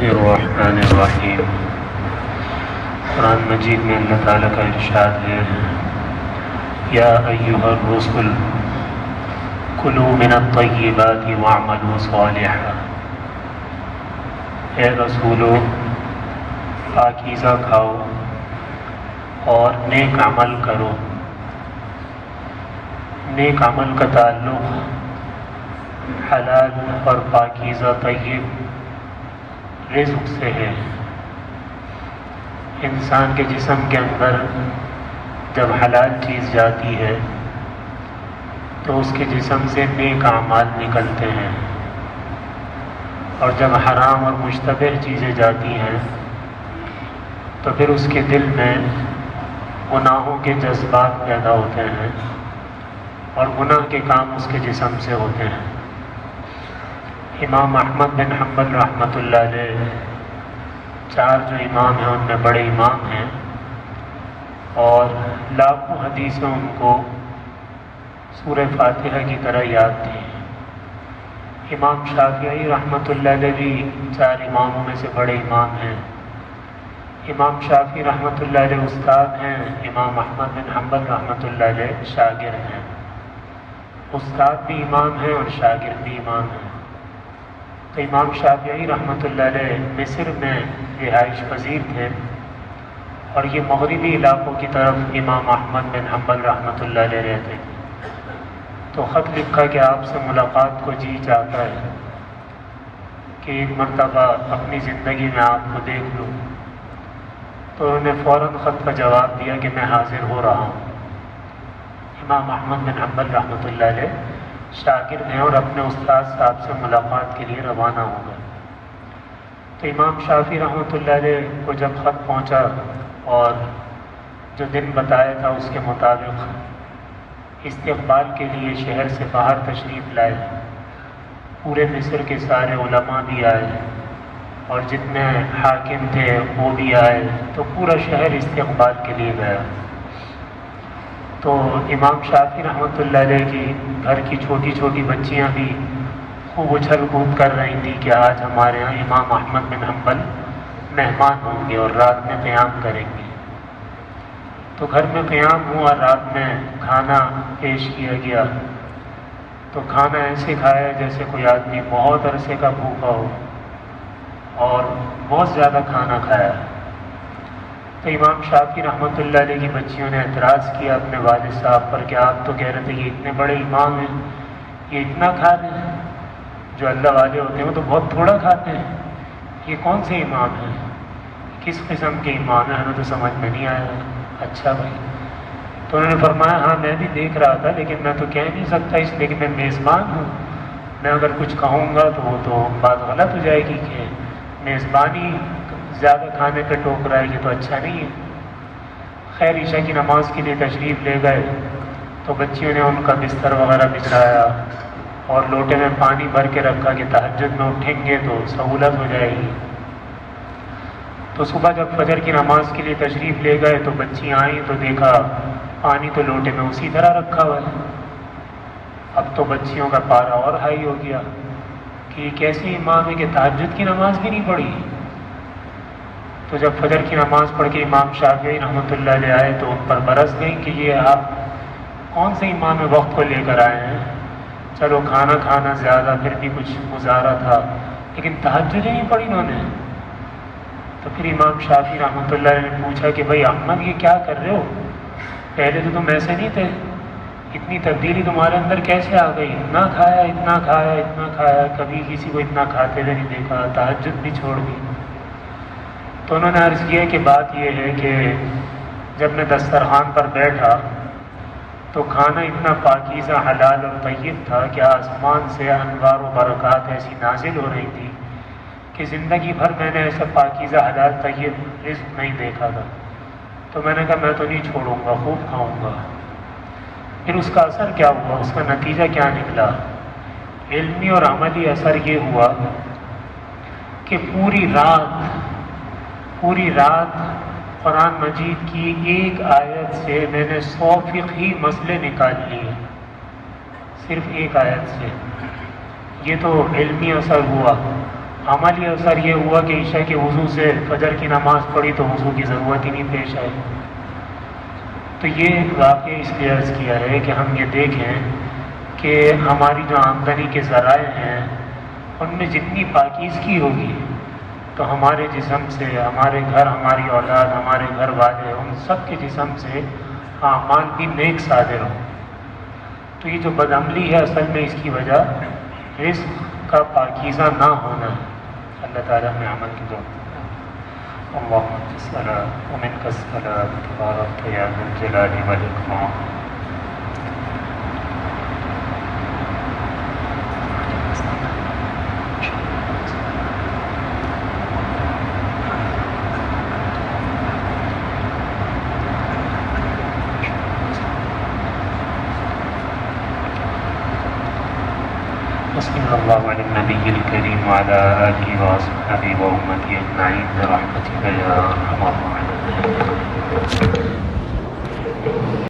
اللہ الرحمن الرحیم۔ قرآن مجید میں اللہ تعالیٰ کا ارشاد ہے، یا ایھا الرسل کلوا من الطیبات واعملوا صالحا۔ اے رسولو، پاکیزہ کھاؤ اور نیک عمل کرو۔ نیک عمل کا تعلق حلال اور پاکیزہ طیب رزق سے ہے۔ انسان کے جسم کے اندر جب حلال چیز جاتی ہے تو اس کے جسم سے نیک اعمال نکلتے ہیں، اور جب حرام اور مشتبہ چیزیں جاتی ہیں تو پھر اس کے دل میں گناہوں کے جذبات پیدا ہوتے ہیں اور گناہ کے کام اس کے جسم سے ہوتے ہیں۔ امام احمد بن حنبل رحمۃ اللہ علیہ چار جو امام ہیں ان میں بڑے امام ہیں، اور لاکھوں حدیثیں ان کو سورہ فاتحہ کی طرح یاد تھی۔ امام شافعی رحمۃ اللہ علیہ بھی چار اماموں میں سے بڑے امام ہیں۔ امام شافعی رحمۃ اللہ علیہ استاد ہیں، امام احمد بن حنبل رحمۃ اللہ علیہ شاگرد ہیں۔ استاد بھی امام ہیں اور شاگرد بھی امام ہیں۔ تو امام شافعی رحمۃ اللہ علیہ مصر میں رہائش پذیر تھے، اور یہ مغربی علاقوں کی طرف امام احمد بن حنبل رحمۃ اللہ علیہ رہتے تھے۔ تو خط لکھا کہ آپ سے ملاقات کو جی چاہتا ہے کہ ایک مرتبہ اپنی زندگی میں آپ کو دیکھ لوں۔ تو انہوں نے فوراً خط کا جواب دیا کہ میں حاضر ہو رہا ہوں۔ امام احمد بن حنبل رحمۃ اللہ علیہ شاگرد ہیں اور اپنے استاد صاحب سے ملاقات کے لیے روانہ ہو گئے۔ تو امام شافعی رحمۃ اللہ علیہ کو جب خط پہنچا اور جو دن بتایا تھا اس کے مطابق استقبال کے لیے شہر سے باہر تشریف لائے، پورے مصر کے سارے علماء بھی آئے اور جتنے حاکم تھے وہ بھی آئے، تو پورا شہر استقبال کے لیے گیا۔ تو امام شافعی رحمۃ اللہ علیہ کی گھر کی چھوٹی چھوٹی بچیاں بھی خوب اچھل کود کر رہی تھیں کہ آج ہمارے ہاں امام احمد بن حنبل مہمان ہوں گے اور رات میں قیام کریں گے۔ تو گھر میں قیام ہوا، رات میں کھانا پیش کیا گیا۔ تو کھانا ایسے کھایا جیسے کوئی آدمی بہت عرصے کا بھوکا ہو، اور بہت زیادہ کھانا کھایا۔ تو امام شافعی رحمۃ اللہ علیہ کی بچیوں نے اعتراض کیا اپنے والد صاحب پر کہ آپ تو کہہ رہے تھے یہ اتنے بڑے امام ہیں، یہ اتنا کھا رہے ہیں؟ جو اللہ والے ہوتے ہیں وہ تو بہت تھوڑا کھاتے ہیں، یہ کون سے امام ہیں؟ کس قسم کے امام ہیں؟ ہمیں تو سمجھ میں نہیں آیا۔ اچھا بھائی، تو انہوں نے فرمایا ہاں میں بھی دیکھ رہا تھا، لیکن میں تو کہہ نہیں سکتا اس لیے کہ میں میزبان ہوں۔ میں اگر کچھ کہوں گا تو وہ تو بات غلط ہو جائے گی کہ میزبانی زیادہ کھانے پہ ٹوک رہا ہے، یہ تو اچھا نہیں ہے۔ خیر عشاء کی نماز کے لیے تشریف لے گئے، تو بچیوں نے ان کا بستر وغیرہ بچھایا اور لوٹے میں پانی بھر کے رکھا کہ تہجد میں اٹھیں گے تو سہولت ہو جائے گی۔ تو صبح جب فجر کی نماز کے لیے تشریف لے گئے تو بچیاں آئیں تو دیکھا پانی تو لوٹے میں اسی طرح رکھا ہوا ہے۔ اب تو بچیوں کا پارا اور ہائی ہو گیا کہ یہ کیسے امام ہے کہ تہجد کی نماز بھی نہیں پڑھی۔ تو جب فجر کی نماز پڑھ کے امام شافعی رحمۃ اللہ علیہ آئے تو ان پر برس گئی کہ یہ آپ کون سے امام وقت کو لے کر آئے ہیں؟ چلو کھانا کھانا زیادہ پھر بھی کچھ گزارا تھا، لیکن تہجد ہی نہیں پڑھی انہوں نے۔ تو پھر امام شافعی رحمۃ اللہ علیہ نے پوچھا کہ بھائی احمد یہ کیا کر رہے ہو؟ پہلے تو تم ایسے نہیں تھے، اتنی تبدیلی تمہارے اندر کیسے آ گئی؟ اتنا کھایا اتنا کھایا اتنا کھایا، کبھی کسی کو اتنا کھاتے ہوئے نہیں دیکھا، تہجد بھی چھوڑ دی۔ تو انہوں نے عرض کیا کہ بات یہ ہے کہ جب میں دسترخوان پر بیٹھا تو کھانا اتنا پاکیزہ حلال اور طیب تھا کہ آسمان سے انوار و برکات ایسی نازل ہو رہی تھی کہ زندگی بھر میں نے ایسا پاکیزہ حلال طیب رزق نہیں دیکھا تھا۔ تو میں نے کہا میں تو نہیں چھوڑوں گا، خوب کھاؤں گا۔ پھر اس کا اثر کیا ہوا، اس کا نتیجہ کیا نکلا؟ علمی اور عملی اثر یہ ہوا کہ پوری رات قرآن مجید کی ایک آیت سے میں نے 100 فقہی مسئلے نکال لیے، صرف ایک آیت سے۔ یہ تو علمی اثر ہوا۔ عملی اثر یہ ہوا کہ عشاء کے وضو سے فجر کی نماز پڑھی تو وضو کی ضرورت ہی نہیں پیش آئی۔ تو یہ واقعہ اس لیے عرض کیا ہے کہ ہم یہ دیکھیں کہ ہماری جو آمدنی کے ذرائع ہیں ان میں جتنی پاکیزگی ہوگی تو ہمارے جسم سے، ہمارے گھر، ہماری اولاد، ہمارے گھر والے، ان سب کے جسم سے اعمال بھی نیک صادر ہوں۔ تو یہ جو بدعملی ہے اصل میں اس کی وجہ رزق کا پاکیزہ نہ ہونا ہے۔ اللہ تعالیٰ میں عمل کی دعا۔ اللہم انت السلام ومنک السلام تبارکت یا ذا الجلال والاکرام۔ صلی اللہ علیہ النبی الکریم وعلی آلہ وصحبہ وامتہ اجمعین برحمتک یا ارحم الراحمین۔